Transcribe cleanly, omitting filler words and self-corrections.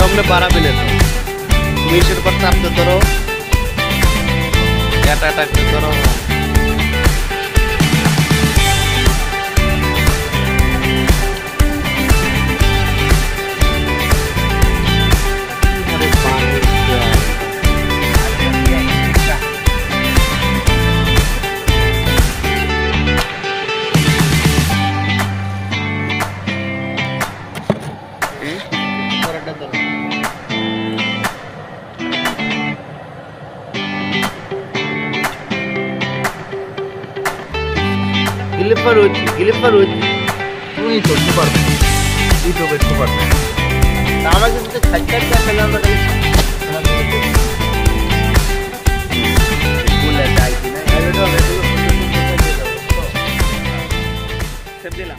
हमने 12 मिनिट तुम्ही शिरपत प्राप्त करो या टाटा करो గిలిపర్ వచ్చి नहीं तो सुपर ये तो बेस्ट सुपर सामने से खच्चर क्या कलर में स्कूल है जाए कि ना ये तो सब दिला